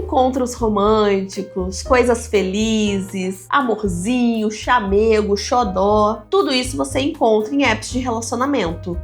encontros românticos, coisas felizes, amorzinho, chamego, xodó, tudo isso você encontra em apps de relacionamento.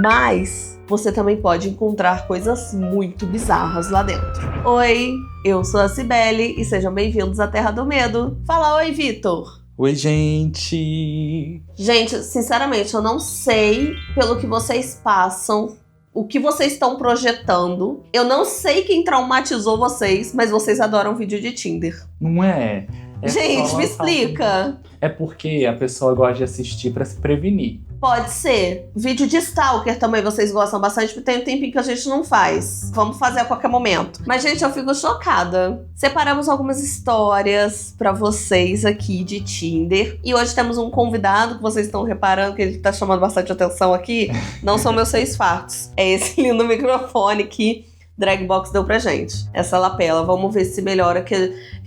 Mas você também pode encontrar coisas muito bizarras lá dentro. Oi, eu sou a Cibele e sejam bem-vindos à Terra do Medo. Fala oi, Vitor! Oi, gente! Gente, sinceramente, eu não sei pelo que vocês passam, o que vocês estão projetando. Eu não sei quem traumatizou vocês, mas vocês adoram vídeo de Tinder. Não é? Gente, me explica. É porque a pessoa gosta de assistir pra se prevenir. Pode ser. Vídeo de stalker também vocês gostam bastante, porque tem um tempinho que a gente não faz. Vamos fazer a qualquer momento. Mas, gente, eu fico chocada. Separamos algumas histórias pra vocês aqui de Tinder. E hoje temos um convidado que vocês estão reparando que ele tá chamando bastante atenção aqui. Não são meus 6 fartos. É esse lindo microfone que Dragbox deu pra gente. Essa lapela. Vamos ver se melhora que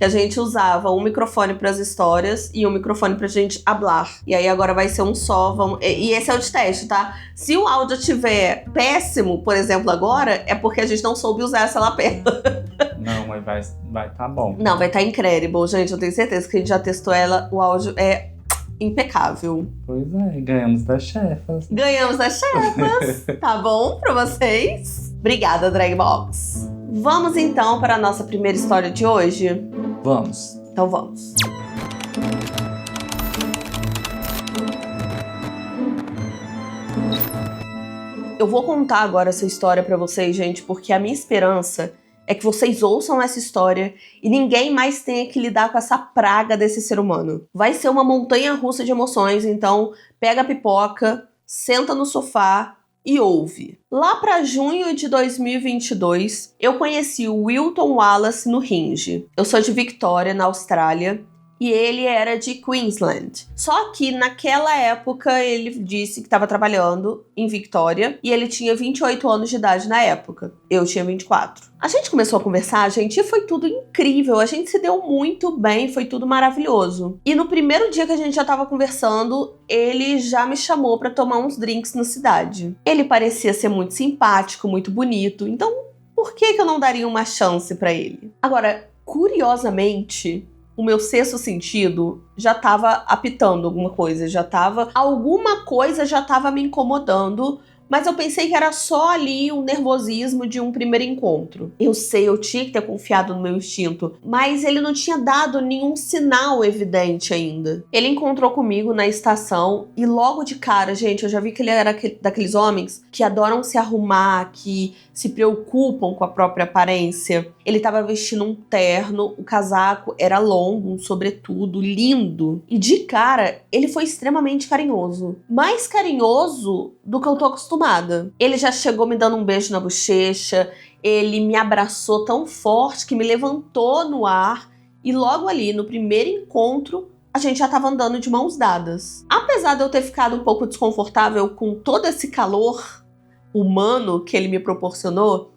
a gente usava um microfone pras histórias e um microfone pra gente hablar. E aí agora vai ser um só. E esse é o de teste, tá? Se o áudio estiver péssimo, por exemplo, agora, é porque a gente não soube usar essa lapela. Não, mas vai tá bom. Não, vai tá incrível, gente. Eu tenho certeza que a gente já testou ela. O áudio é impecável. Pois é, ganhamos das chefas. Ganhamos das chefas. Tá bom pra vocês? Obrigada, Dragbox. Vamos então para a nossa primeira história de hoje? Vamos. Então vamos. Eu vou contar agora essa história pra vocês, gente, porque a minha esperança é que vocês ouçam essa história e ninguém mais tenha que lidar com essa praga desse ser humano. Vai ser uma montanha-russa de emoções, então pega a pipoca, senta no sofá e ouve. Lá para junho de 2022, eu conheci o Wilton Wallace no Hinge. Eu sou de Victoria, na Austrália, e ele era de Queensland. Só que naquela época ele disse que estava trabalhando em Victoria e ele tinha 28 anos de idade na época. Eu tinha 24. A gente começou a conversar, gente, e foi tudo incrível. A gente se deu muito bem, foi tudo maravilhoso. E no primeiro dia que a gente já tava conversando, ele já me chamou para tomar uns drinks na cidade. Ele parecia ser muito simpático, muito bonito, então por que eu não daria uma chance para ele? Agora, curiosamente, o meu sexto sentido já tava apitando alguma coisa, alguma coisa já tava me incomodando, mas eu pensei que era só ali um nervosismo de um primeiro encontro. Eu sei, eu tinha que ter confiado no meu instinto, mas ele não tinha dado nenhum sinal evidente ainda. Ele encontrou comigo na estação e logo de cara, gente, eu já vi que ele era daqueles homens que adoram se arrumar, que se preocupam com a própria aparência. Ele estava vestindo um terno, o casaco era longo, um sobretudo lindo. E de cara, ele foi extremamente carinhoso. Mais carinhoso do que eu tô acostumada. Ele já chegou me dando um beijo na bochecha, ele me abraçou tão forte que me levantou no ar e logo ali, no primeiro encontro, a gente já tava andando de mãos dadas. Apesar de eu ter ficado um pouco desconfortável com todo esse calor humano que ele me proporcionou,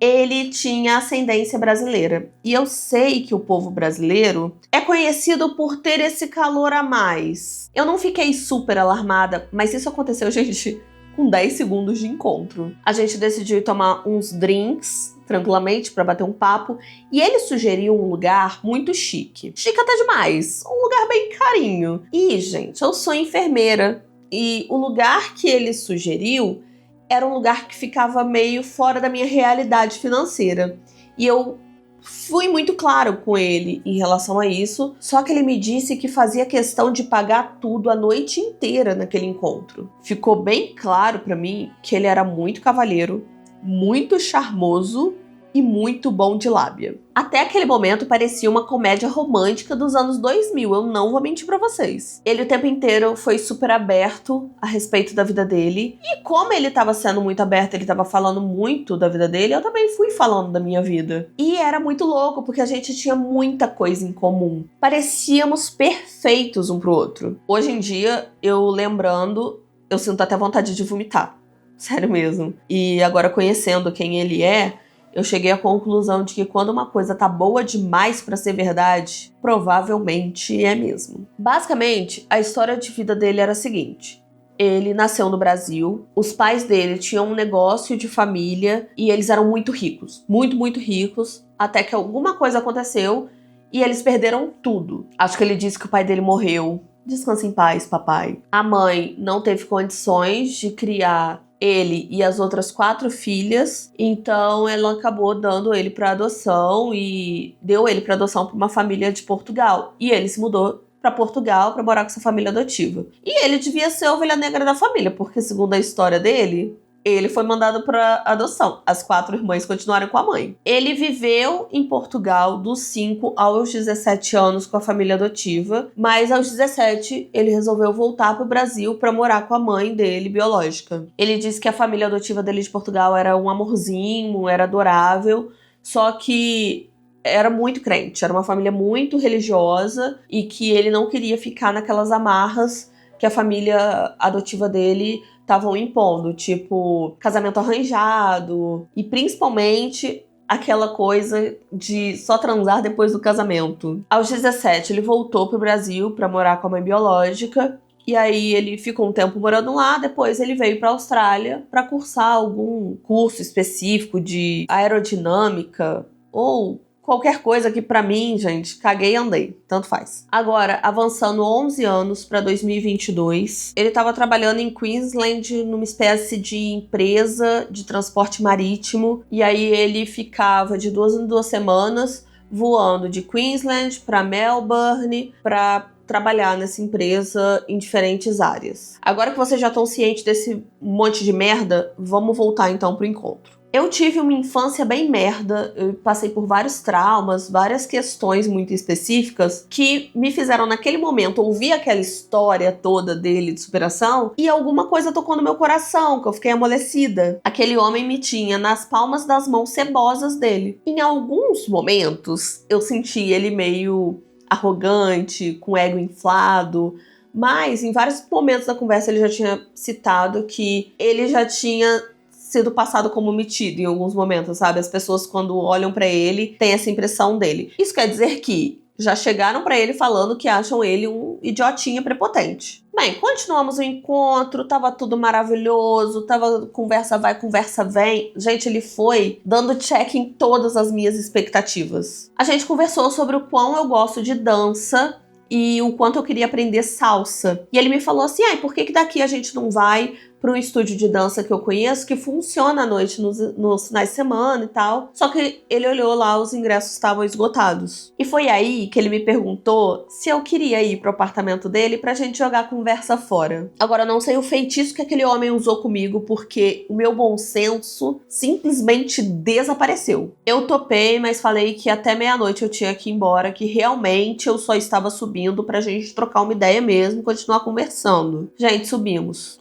ele tinha ascendência brasileira. E eu sei que o povo brasileiro é conhecido por ter esse calor a mais. Eu não fiquei super alarmada, mas isso aconteceu, gente, com 10 segundos de encontro. A gente decidiu ir tomar uns drinks tranquilamente para bater um papo e ele sugeriu um lugar muito chique. Chique até demais, um lugar bem carinho. E, gente, eu sou enfermeira e o lugar que ele sugeriu era um lugar que ficava meio fora da minha realidade financeira. E eu fui muito claro com ele em relação a isso, só que ele me disse que fazia questão de pagar tudo a noite inteira naquele encontro. Ficou bem claro pra mim que ele era muito cavalheiro, muito charmoso e muito bom de lábia. Até aquele momento parecia uma comédia romântica dos anos 2000, eu não vou mentir pra vocês. Ele o tempo inteiro foi super aberto a respeito da vida dele, e como ele tava sendo muito aberto, ele tava falando muito da vida dele, eu também fui falando da minha vida. E era muito louco, porque a gente tinha muita coisa em comum. Parecíamos perfeitos um pro outro. Hoje em dia, eu lembrando, eu sinto até vontade de vomitar. Sério mesmo. E agora conhecendo quem ele é, eu cheguei à conclusão de que quando uma coisa tá boa demais pra ser verdade, provavelmente é mesmo. Basicamente, a história de vida dele era a seguinte. Ele nasceu no Brasil. Os pais dele tinham um negócio de família e eles eram muito ricos. Muito, muito ricos. Até que alguma coisa aconteceu e eles perderam tudo. Acho que ele disse que o pai dele morreu. Descansa em paz, papai. A mãe não teve condições de criar ele e as outras 4 filhas, então ela acabou dando ele para adoção e deu ele para adoção para uma família de Portugal. E ele se mudou para Portugal para morar com essa família adotiva. E ele devia ser a ovelha negra da família, porque segundo a história dele, ele foi mandado para adoção. As 4 irmãs continuaram com a mãe. Ele viveu em Portugal dos 5 aos 17 anos com a família adotiva, mas aos 17 ele resolveu voltar para o Brasil para morar com a mãe dele biológica. Ele disse que a família adotiva dele de Portugal era um amorzinho, era adorável, só que era muito crente, era uma família muito religiosa e que ele não queria ficar naquelas amarras que a família adotiva dele estavam impondo, tipo casamento arranjado e principalmente aquela coisa de só transar depois do casamento. Aos 17 ele voltou pro Brasil para morar com a mãe biológica e aí ele ficou um tempo morando lá, depois ele veio para a Austrália para cursar algum curso específico de aerodinâmica ou qualquer coisa que pra mim, gente, caguei e andei. Tanto faz. Agora, avançando 11 anos pra 2022, ele tava trabalhando em Queensland numa espécie de empresa de transporte marítimo. E aí ele ficava de 2 em 2 semanas voando de Queensland pra Melbourne pra trabalhar nessa empresa em diferentes áreas. Agora que vocês já estão cientes desse monte de merda, vamos voltar então pro encontro. Eu tive uma infância bem merda, eu passei por vários traumas, várias questões muito específicas que me fizeram naquele momento ouvir aquela história toda dele de superação e alguma coisa tocou no meu coração, que eu fiquei amolecida. Aquele homem me tinha nas palmas das mãos cebosas dele. Em alguns momentos eu senti ele meio arrogante, com ego inflado, mas em vários momentos da conversa ele já tinha citado que ele já tinha sido passado como metido em alguns momentos, sabe? As pessoas, quando olham pra ele, têm essa impressão dele. Isso quer dizer que já chegaram pra ele falando que acham ele um idiotinha prepotente. Bem, continuamos o encontro, tava tudo maravilhoso, tava conversa vai, conversa vem. Gente, ele foi dando check em todas as minhas expectativas. A gente conversou sobre o quão eu gosto de dança e o quanto eu queria aprender salsa. E ele me falou assim, por que daqui a gente não vai para um estúdio de dança que eu conheço, que funciona à noite nos finais de semana e tal. Só que ele olhou lá, os ingressos estavam esgotados. E foi aí que ele me perguntou se eu queria ir pro apartamento dele pra gente jogar conversa fora. Agora, eu não sei o feitiço que aquele homem usou comigo, porque o meu bom senso simplesmente desapareceu. Eu topei, mas falei que até meia-noite eu tinha que ir embora, que realmente eu só estava subindo pra gente trocar uma ideia mesmo, continuar conversando. Gente, subimos.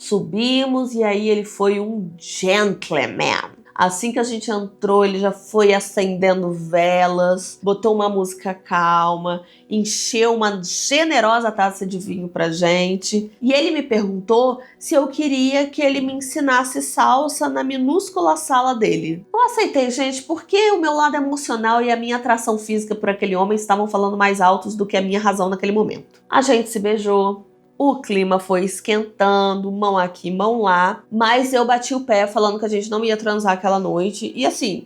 E aí ele foi um gentleman. Assim que a gente entrou, ele já foi acendendo velas, botou uma música calma, encheu uma generosa taça de vinho pra gente. E ele me perguntou se eu queria que ele me ensinasse salsa na minúscula sala dele. Eu aceitei, gente, porque o meu lado emocional e a minha atração física por aquele homem estavam falando mais altos do que a minha razão naquele momento. A gente se beijou. O clima foi esquentando, mão aqui, mão lá, mas eu bati o pé falando que a gente não ia transar aquela noite. E assim,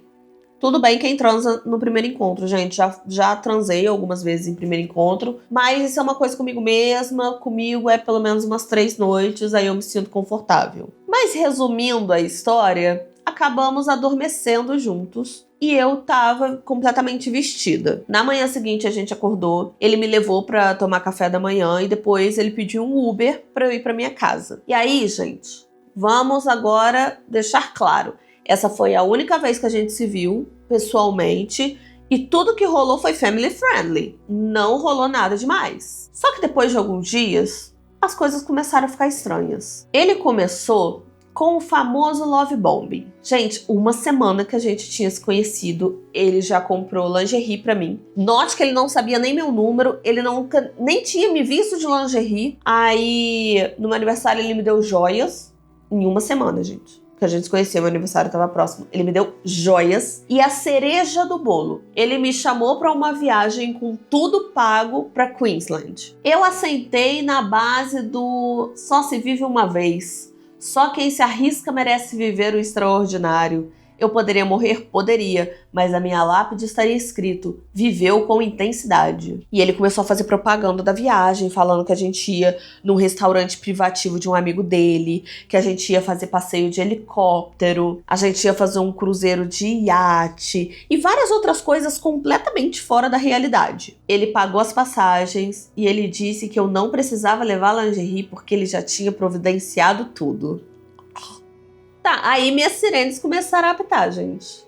tudo bem quem transa no primeiro encontro, gente. Já transei algumas vezes em primeiro encontro, mas isso é uma coisa comigo mesma. Comigo é pelo menos umas 3 noites, aí eu me sinto confortável. Mas resumindo a história, acabamos adormecendo juntos. E eu tava completamente vestida. Na manhã seguinte a gente acordou, ele me levou pra tomar café da manhã e depois ele pediu um Uber pra eu ir pra minha casa. E aí, gente, vamos agora deixar claro. Essa foi a única vez que a gente se viu pessoalmente e tudo que rolou foi family friendly. Não rolou nada demais. Só que depois de alguns dias, as coisas começaram a ficar estranhas. Ele começou com o famoso love bombing. Gente, uma semana que a gente tinha se conhecido, ele já comprou lingerie pra mim. Note que ele não sabia nem meu número, ele nunca nem tinha me visto de lingerie. Aí, no meu aniversário, ele me deu joias. Em uma semana, gente, que porque a gente se conhecia, meu aniversário estava próximo. Ele me deu joias e a cereja do bolo. Ele me chamou para uma viagem com tudo pago para Queensland. Eu aceitei na base do só se vive uma vez. Só quem se arrisca merece viver o extraordinário. Eu poderia morrer? Poderia, mas a minha lápide estaria escrito: viveu com intensidade. E ele começou a fazer propaganda da viagem, falando que a gente ia num restaurante privativo de um amigo dele, que a gente ia fazer passeio de helicóptero, a gente ia fazer um cruzeiro de iate e várias outras coisas completamente fora da realidade. Ele pagou as passagens e ele disse que eu não precisava levar lingerie porque ele já tinha providenciado tudo. Tá, aí minhas sirenes começaram a apitar, gente.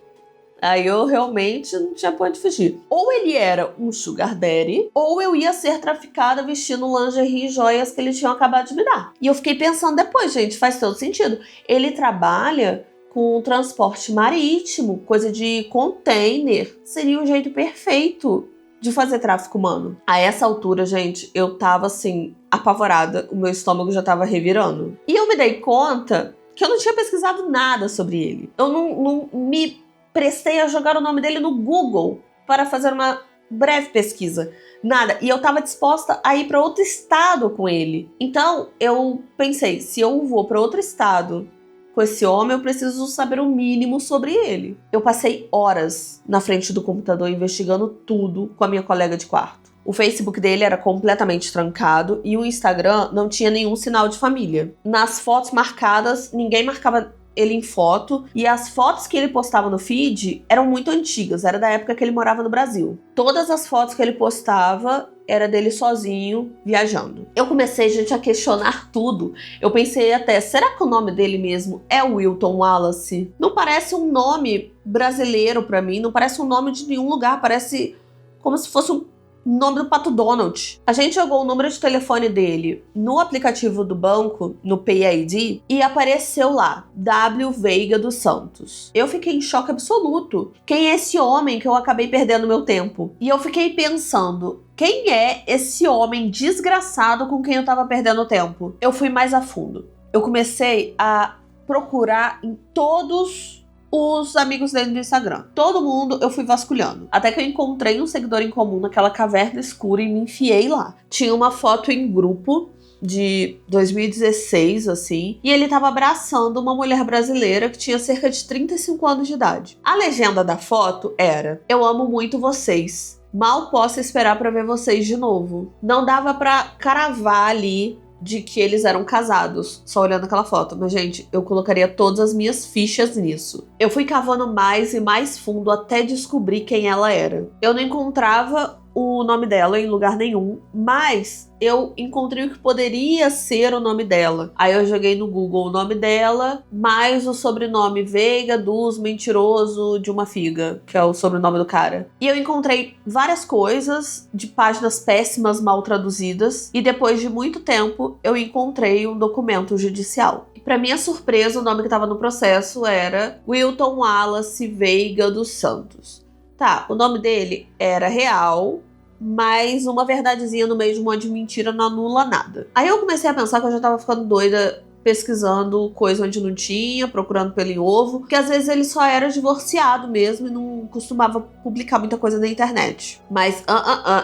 Aí eu realmente não tinha pra onde fugir. Ou ele era um sugar daddy, ou eu ia ser traficada vestindo lingerie e joias que eles tinham acabado de me dar. E eu fiquei pensando depois, gente, faz todo sentido. Ele trabalha com transporte marítimo, coisa de container. Seria o jeito perfeito de fazer tráfico humano. A essa altura, gente, eu tava assim, apavorada. O meu estômago já tava revirando. E eu me dei conta que eu não tinha pesquisado nada sobre ele. Eu não me prestei a jogar o nome dele no Google para fazer uma breve pesquisa. Nada. E eu tava disposta a ir para outro estado com ele. Então, eu pensei, se eu vou para outro estado com esse homem, eu preciso saber o mínimo sobre ele. Eu passei horas na frente do computador investigando tudo com a minha colega de quarto. O Facebook dele era completamente trancado e o Instagram não tinha nenhum sinal de família. Nas fotos marcadas, ninguém marcava ele em foto e as fotos que ele postava no feed eram muito antigas, era da época que ele morava no Brasil. Todas as fotos que ele postava era dele sozinho, viajando. Eu comecei, gente, a questionar tudo. Eu pensei até, será que o nome dele mesmo é Wilton Wallace? Não parece um nome brasileiro pra mim, não parece um nome de nenhum lugar, parece como se fosse um nome do Pato Donald. A gente jogou o número de telefone dele no aplicativo do banco, no PayID, e apareceu lá, W. Veiga dos Santos. Eu fiquei em choque absoluto. Quem é esse homem que eu acabei perdendo meu tempo? E eu fiquei pensando, quem é esse homem desgraçado com quem eu tava perdendo tempo? Eu fui mais a fundo. Eu comecei a procurar em todos os amigos dele do Instagram. Todo mundo eu fui vasculhando. Até que eu encontrei um seguidor em comum naquela caverna escura e me enfiei lá. Tinha uma foto em grupo de 2016, assim, e ele tava abraçando uma mulher brasileira que tinha cerca de 35 anos de idade. A legenda da foto era: eu amo muito vocês. Mal posso esperar pra ver vocês de novo. Não dava pra cravar ali de que eles eram casados, só olhando aquela foto. Mas, gente, eu colocaria todas as minhas fichas nisso. Eu fui cavando mais e mais fundo até descobrir quem ela era. Eu não encontrava o nome dela em lugar nenhum, mas eu encontrei o que poderia ser o nome dela. Aí eu joguei no Google o nome dela, mais o sobrenome Veiga dos Mentiroso de uma Figa, que é o sobrenome do cara. E eu encontrei várias coisas de páginas péssimas, mal traduzidas, e depois de muito tempo eu encontrei um documento judicial. E pra minha surpresa, o nome que estava no processo era Wilton Wallace Veiga dos Santos. Tá, o nome dele era real, mas uma verdadezinha no meio de um monte de mentira não anula nada. Aí eu comecei a pensar que eu já tava ficando doida pesquisando coisa onde não tinha, procurando pelo em ovo, porque às vezes ele só era divorciado mesmo e não costumava publicar muita coisa na internet. Mas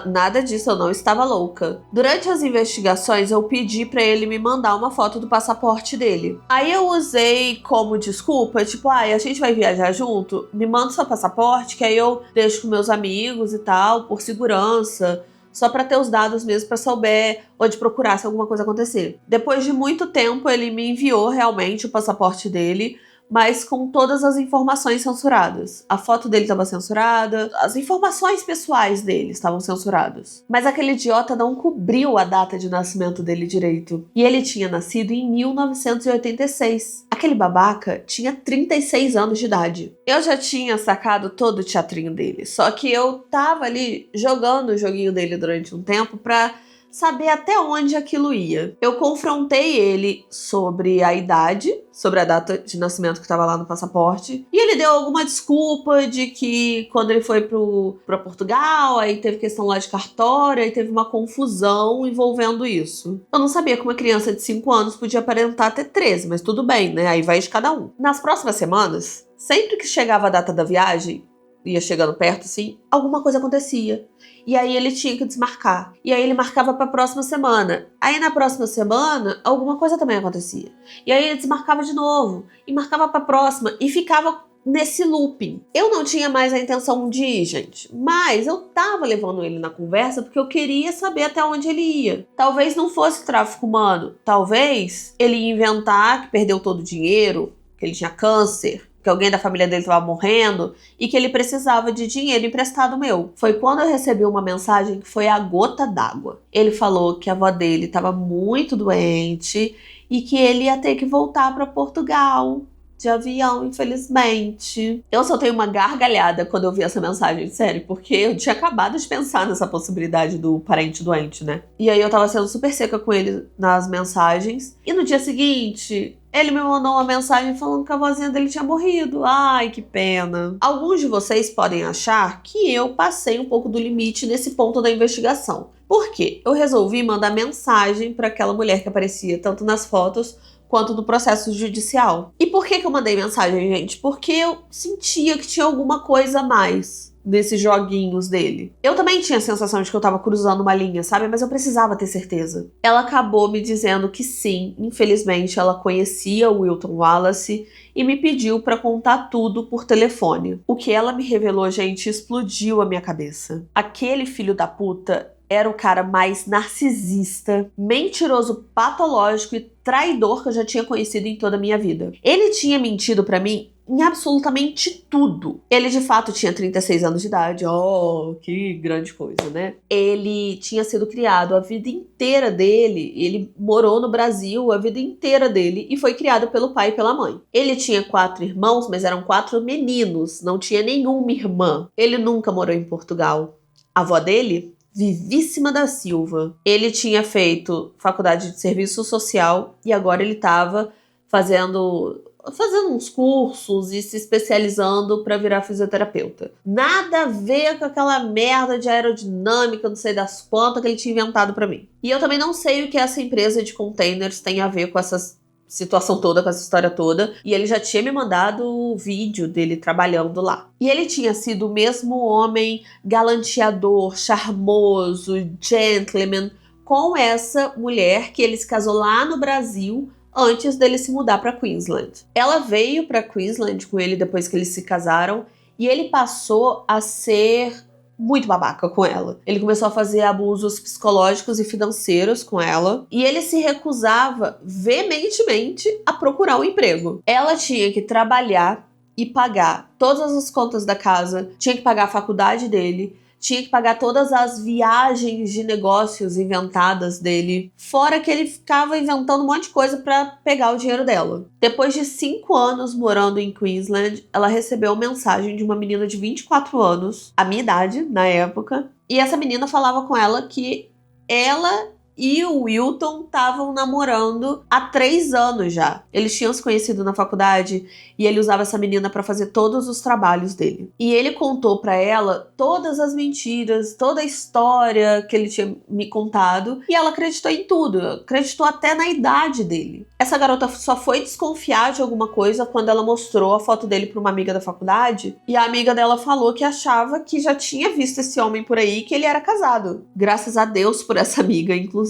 nada disso, eu não estava louca. Durante as investigações eu pedi pra ele me mandar uma foto do passaporte dele. Aí eu usei como desculpa, tipo, a gente vai viajar junto, me manda seu passaporte que aí eu deixo com meus amigos e tal, por segurança, só para ter os dados mesmo, para souber onde procurar se alguma coisa acontecer. Depois de muito tempo, ele me enviou realmente o passaporte dele, mas com todas as informações censuradas. A foto dele estava censurada, as informações pessoais dele estavam censuradas. Mas aquele idiota não cobriu a data de nascimento dele direito. E ele tinha nascido em 1986. Aquele babaca tinha 36 anos de idade. Eu já tinha sacado todo o teatrinho dele, só que eu tava ali jogando o joguinho dele durante um tempo pra saber até onde aquilo ia. Eu confrontei ele sobre a idade, sobre a data de nascimento que estava lá no passaporte, e ele deu alguma desculpa de que quando ele foi pra Portugal, aí teve questão lá de cartório, aí teve uma confusão envolvendo isso. Eu não sabia que uma criança de 5 anos podia aparentar ter 13, mas tudo bem, né? Aí vai de cada um. Nas próximas semanas, sempre que chegava a data da viagem, ia chegando perto assim, alguma coisa acontecia. E aí ele tinha que desmarcar. E aí ele marcava pra próxima semana. Aí na próxima semana, alguma coisa também acontecia. E aí ele desmarcava de novo. E marcava pra próxima. E ficava nesse looping. Eu não tinha mais a intenção de ir, gente. Mas eu tava levando ele na conversa porque eu queria saber até onde ele ia. Talvez não fosse tráfico humano. Talvez ele ia inventar que perdeu todo o dinheiro, que ele tinha câncer, que alguém da família dele estava morrendo e que ele precisava de dinheiro emprestado meu. Foi quando eu recebi uma mensagem que foi a gota d'água. Ele falou que a avó dele estava muito doente e que ele ia ter que voltar para Portugal de avião, infelizmente. Eu soltei uma gargalhada quando eu vi essa mensagem, sério, porque eu tinha acabado de pensar nessa possibilidade do parente doente, né? E aí eu tava sendo super seca com ele nas mensagens. E no dia seguinte, ele me mandou uma mensagem falando que a vozinha dele tinha morrido. Ai, que pena. Alguns de vocês podem achar que eu passei um pouco do limite nesse ponto da investigação. Por quê? Eu resolvi mandar mensagem para aquela mulher que aparecia tanto nas fotos quanto no processo judicial. E por que eu mandei mensagem, gente? Porque eu sentia que tinha alguma coisa a mais nesses joguinhos dele. Eu também tinha a sensação de que eu tava cruzando uma linha, sabe? Mas eu precisava ter certeza. Ela acabou me dizendo que sim, infelizmente ela conhecia o Wilton Wallace e me pediu pra contar tudo por telefone. O que ela me revelou, gente, explodiu a minha cabeça. Aquele filho da puta era o cara mais narcisista, mentiroso, patológico e traidor que eu já tinha conhecido em toda a minha vida. Ele tinha mentido pra mim em absolutamente tudo. Ele de fato tinha 36 anos de idade. Oh, que grande coisa, né? Ele tinha sido criado a vida inteira dele. Ele morou no Brasil a vida inteira dele e foi criado pelo pai e pela mãe. Ele tinha 4 irmãos, mas eram 4 meninos. Não tinha nenhuma irmã. Ele nunca morou em Portugal. A avó dele, Vivíssima da Silva. Ele tinha feito faculdade de serviço social e agora ele estava fazendo uns cursos e se especializando para virar fisioterapeuta. Nada a ver com aquela merda de aerodinâmica, não sei das quantas que ele tinha inventado para mim. E eu também não sei o que essa empresa de containers tem a ver com essa situação toda, com essa história toda, e ele já tinha me mandado o vídeo dele trabalhando lá. E ele tinha sido o mesmo homem galanteador, charmoso, gentleman, com essa mulher que ele se casou lá no Brasil antes dele se mudar para Queensland. Ela veio para Queensland com ele depois que eles se casaram e ele passou a ser muito babaca com ela. Ele começou a fazer abusos psicológicos e financeiros com ela e ele se recusava veementemente a procurar um emprego. Ela tinha que trabalhar e pagar todas as contas da casa, tinha que pagar a faculdade dele, tinha que pagar todas as viagens de negócios inventadas dele, fora que ele ficava inventando um monte de coisa para pegar o dinheiro dela. Depois de 5 anos morando em Queensland, ela recebeu mensagem de uma menina de 24 anos, a minha idade na época, e essa menina falava com ela que ela e o Wilton estavam namorando há 3 anos já. Eles tinham se conhecido na faculdade e ele usava essa menina para fazer todos os trabalhos dele. E ele contou para ela todas as mentiras, toda a história que ele tinha me contado e ela acreditou em tudo, acreditou até na idade dele. Essa garota só foi desconfiar de alguma coisa quando ela mostrou a foto dele para uma amiga da faculdade e a amiga dela falou que achava que já tinha visto esse homem por aí, que ele era casado. Graças a Deus por essa amiga, inclusive,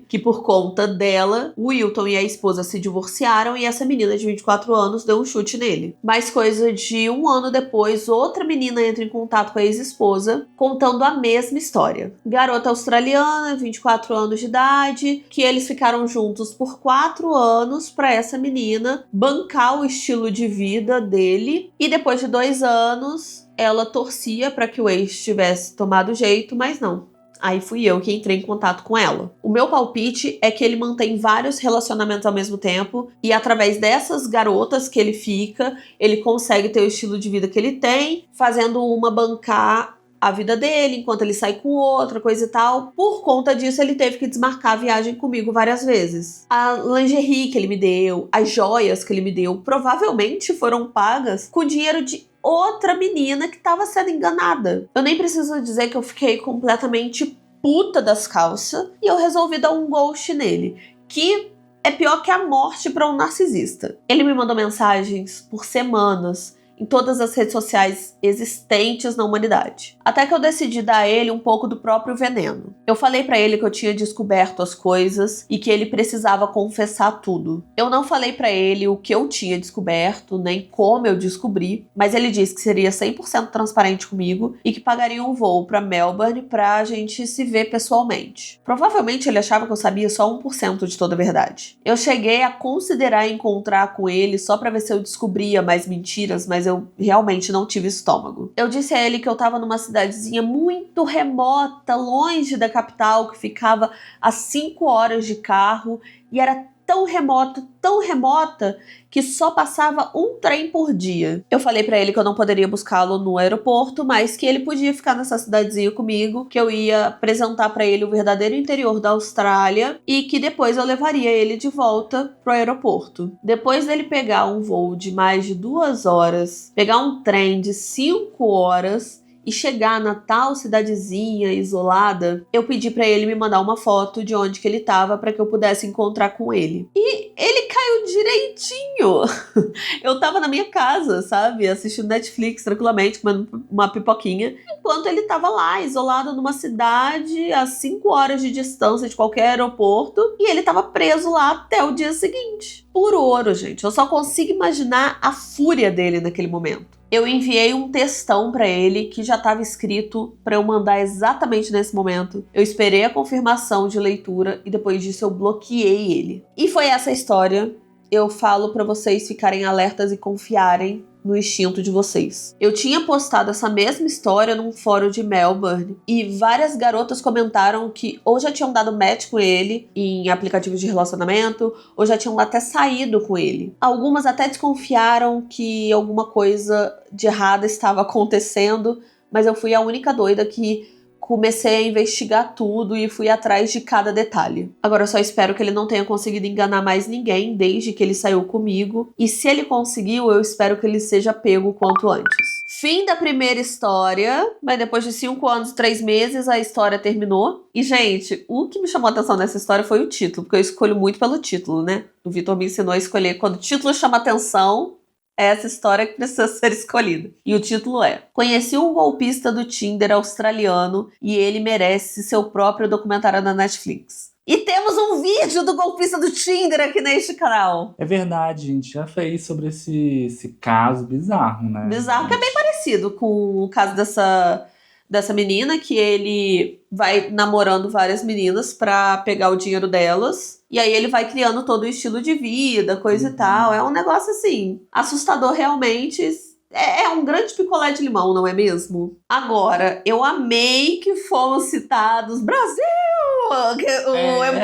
que por conta dela, o Wilton e a esposa se divorciaram e essa menina de 24 anos deu um chute nele. Mais coisa de 1 ano depois, outra menina entra em contato com a ex-esposa, contando a mesma história. Garota australiana, 24 anos de idade, que eles ficaram juntos por 4 anos para essa menina bancar o estilo de vida dele e depois de 2 anos ela torcia para que o ex tivesse tomado jeito, mas não. Aí fui eu que entrei em contato com ela. O meu palpite é que ele mantém vários relacionamentos ao mesmo tempo e através dessas garotas que ele fica, ele consegue ter o estilo de vida que ele tem, fazendo uma bancar a vida dele, enquanto ele sai com outra, coisa e tal. Por conta disso, ele teve que desmarcar a viagem comigo várias vezes. A lingerie que ele me deu, as joias que ele me deu, provavelmente foram pagas com dinheiro de outra menina que estava sendo enganada. Eu nem preciso dizer que eu fiquei completamente puta das calças e eu resolvi dar um ghost nele, que é pior que a morte para um narcisista. Ele me mandou mensagens por semanas em todas as redes sociais existentes na humanidade. Até que eu decidi dar a ele um pouco do próprio veneno. Eu falei pra ele que eu tinha descoberto as coisas e que ele precisava confessar tudo. Eu não falei pra ele o que eu tinha descoberto, nem como eu descobri, mas ele disse que seria 100% transparente comigo e que pagaria um voo pra Melbourne pra gente se ver pessoalmente. Provavelmente ele achava que eu sabia só 1% de toda a verdade. Eu cheguei a considerar encontrar com ele só pra ver se eu descobria mais mentiras, mas eu realmente não tive estômago. Eu disse a ele que eu tava numa cidadezinha muito remota, longe da capital, que ficava a 5 horas de carro e era tão remota, que só passava um trem por dia. Eu falei pra ele que eu não poderia buscá-lo no aeroporto, mas que ele podia ficar nessa cidadezinha comigo, que eu ia apresentar pra ele o verdadeiro interior da Austrália e que depois eu levaria ele de volta pro aeroporto. Depois dele pegar um voo de mais de 2 horas, pegar um trem de 5 horas e chegar na tal cidadezinha isolada, eu pedi pra ele me mandar uma foto de onde que ele tava pra que eu pudesse encontrar com ele. E ele caiu direitinho. Eu tava na minha casa, sabe? Assistindo Netflix tranquilamente, comendo uma pipoquinha, enquanto ele tava lá, isolado numa cidade a 5 horas de distância de qualquer aeroporto, e ele tava preso lá até o dia seguinte. Puro ouro, gente. Eu só consigo imaginar a fúria dele naquele momento. Eu enviei um textão pra ele que já estava escrito pra eu mandar exatamente nesse momento. Eu esperei a confirmação de leitura e depois disso eu bloqueei ele. E foi essa história. Eu falo pra vocês ficarem alertas e confiarem no instinto de vocês. Eu tinha postado essa mesma história num fórum de Melbourne e várias garotas comentaram que ou já tinham dado match com ele em aplicativos de relacionamento ou já tinham até saído com ele. Algumas até desconfiaram que alguma coisa de errado estava acontecendo, mas eu fui a única doida que comecei a investigar tudo e fui atrás de cada detalhe. Agora eu só espero que ele não tenha conseguido enganar mais ninguém desde que ele saiu comigo. E se ele conseguiu, eu espero que ele seja pego o quanto antes. Fim da primeira história, mas depois de 5 anos e 3 meses a história terminou. E, gente, o que me chamou a atenção nessa história foi o título, porque eu escolho muito pelo título, né? O Vitor me ensinou a escolher quando o título chama atenção. É essa história que precisa ser escolhida. E o título é: Conheci um golpista do Tinder australiano e ele merece seu próprio documentário na Netflix. E temos um vídeo do golpista do Tinder aqui neste canal. É verdade, a gente já fez sobre esse caso bizarro, né? Bizarro, que é bem parecido com o caso dessa menina, que ele vai namorando várias meninas pra pegar o dinheiro delas. E aí ele vai criando todo o estilo de vida, coisa e tal. É um negócio, assim, assustador realmente. É um grande picolé de limão, não é mesmo? Agora, eu amei que fomos citados Brasil!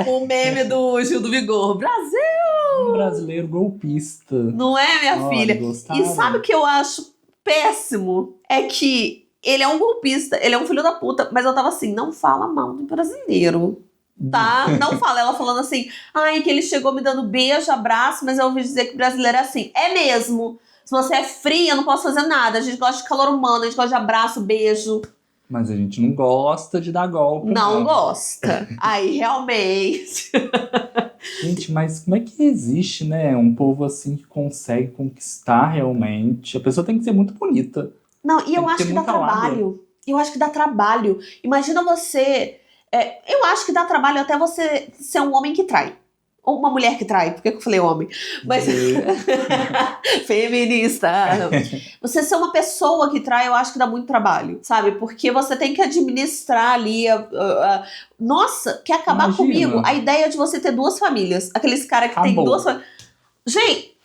O meme do Gil do Vigor. Brasil! Um brasileiro golpista. Não é, minha filha? Gostaram? E sabe o que eu acho péssimo? É que ele é um golpista, ele é um filho da puta, mas eu tava assim, não fala mal do brasileiro. Tá? Não fala. Ela falando assim, ai, que ele chegou me dando beijo, abraço, mas eu ouvi dizer que o brasileiro é assim. É mesmo. Se você é fria, eu não posso fazer nada. A gente gosta de calor humano, a gente gosta de abraço, beijo. Mas a gente não gosta de dar golpe. Não gosta. Aí, realmente. Gente, mas como é que existe, né? Um povo assim que consegue conquistar realmente. A pessoa tem que ser muito bonita. Não, e eu acho que dá trabalho. Eu acho que dá trabalho. Imagina você... eu acho que dá trabalho até você ser um homem que trai. Ou uma mulher que trai. Por que eu falei homem? Mas... Feminista. Você ser uma pessoa que trai, eu acho que dá muito trabalho, sabe? Porque você tem que administrar ali Nossa, quer acabar Imagina. comigo? A ideia de você ter 2 famílias. Aqueles caras que tem 2 famílias. Gente,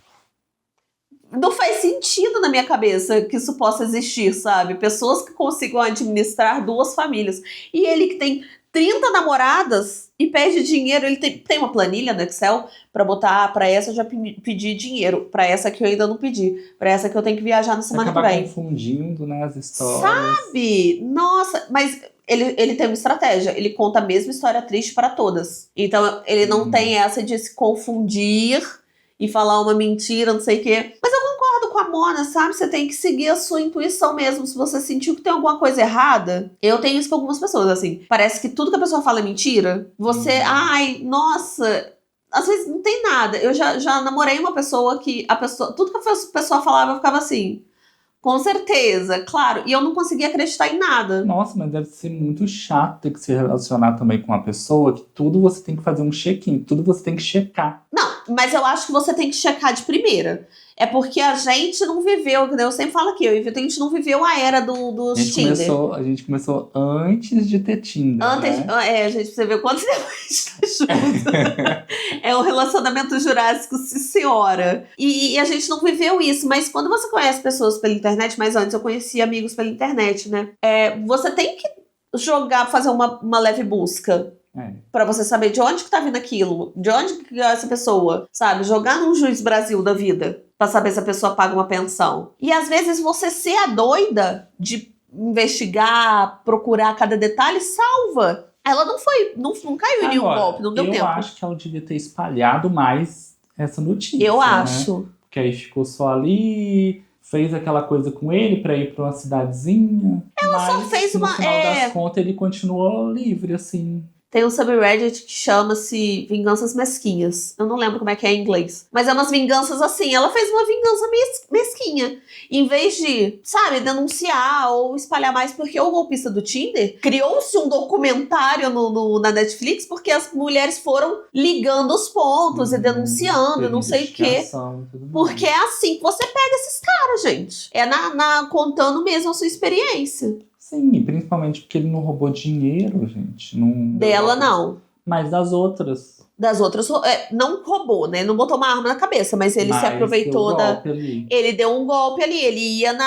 não faz sentido na minha cabeça que isso possa existir, sabe? Pessoas que consigam administrar 2 famílias. E ele que tem 30 namoradas e pede dinheiro. Ele tem uma planilha no Excel pra botar, pra essa eu já pedi dinheiro, pra essa que eu ainda não pedi, pra essa que eu tenho que viajar na semana que vem. Confundindo, né, as histórias. Sabe? Nossa, mas ele tem uma estratégia. Ele conta a mesma história triste pra todas. Então ele não tem essa de se confundir e falar uma mentira, não sei o quê. Mas eu concordo com a Mona, sabe? Você tem que seguir a sua intuição mesmo. Se você sentiu que tem alguma coisa errada, eu tenho isso com algumas pessoas, assim. Parece que tudo que a pessoa fala é mentira. Você, ai, nossa, às vezes não tem nada. Eu já namorei uma pessoa que tudo que a pessoa falava, eu ficava assim, com certeza, claro. E eu não conseguia acreditar em nada. Nossa, mas deve ser muito chato ter que se relacionar também com uma pessoa que tudo você tem que fazer um check-in, tudo você tem que checar. Não, mas eu acho que você tem que checar de primeira. É porque a gente não viveu, eu sempre falo aqui, a gente não viveu a era dos Tinder. A gente começou antes de ter Tinder, Antes, né? gente, você vê quanto tempo a gente tá junto. É um relacionamento jurássico, sim, senhora. E a gente não viveu isso, mas quando você conhece pessoas pela internet, mas antes eu conhecia amigos pela internet, né? Você tem que fazer uma leve busca. Pra você saber de onde que tá vindo aquilo, de onde que é essa pessoa, sabe? Jogar num Juiz Brasil da vida, pra saber se a pessoa paga uma pensão. E às vezes você ser a doida de investigar, procurar cada detalhe, salva. Ela não caiu em nenhum golpe, não deu tempo. Eu acho que ela devia ter espalhado mais essa notícia. Eu acho. Né? Porque aí ficou só ali, fez aquela coisa com ele pra ir pra uma cidadezinha. Ela só fez no final das contas, ele continuou livre, assim. Tem um subreddit que chama-se Vinganças Mesquinhas. Eu não lembro como é que é em inglês. Mas é umas vinganças assim. Ela fez uma vingança mesquinha. Em vez de, sabe, denunciar ou espalhar mais. Porque o golpista do Tinder criou-se um documentário na Netflix porque as mulheres foram ligando os pontos e denunciando, não sei o quê. Porque é assim que você pega esses caras, gente. É contando mesmo a sua experiência. Sim, principalmente porque ele não roubou dinheiro, gente. Dela, não. Mas das outras. Das outras, não roubou, né? Não botou uma arma na cabeça, mas ele se aproveitou Ele deu um golpe ali. Ele ia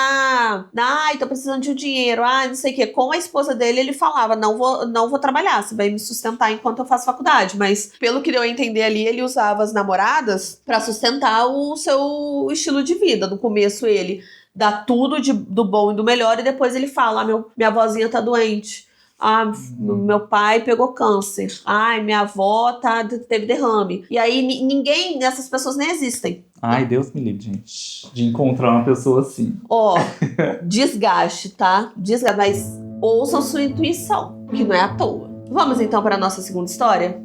ai, tô precisando de um dinheiro. Ah, não sei o quê. Com a esposa dele, ele falava, não vou trabalhar. Você vai me sustentar enquanto eu faço faculdade. Mas, pelo que deu a entender ali, ele usava as namoradas pra sustentar o seu estilo de vida. No começo, ele dá tudo do bom e do melhor, e depois ele fala, minha vozinha tá doente, meu pai pegou câncer, minha avó teve derrame. E aí essas pessoas nem existem. Ai, Deus me livre, gente, de encontrar uma pessoa assim. Desgaste, tá? Desgaste, mas ouçam sua intuição, que não é à toa. Vamos então para a nossa segunda história?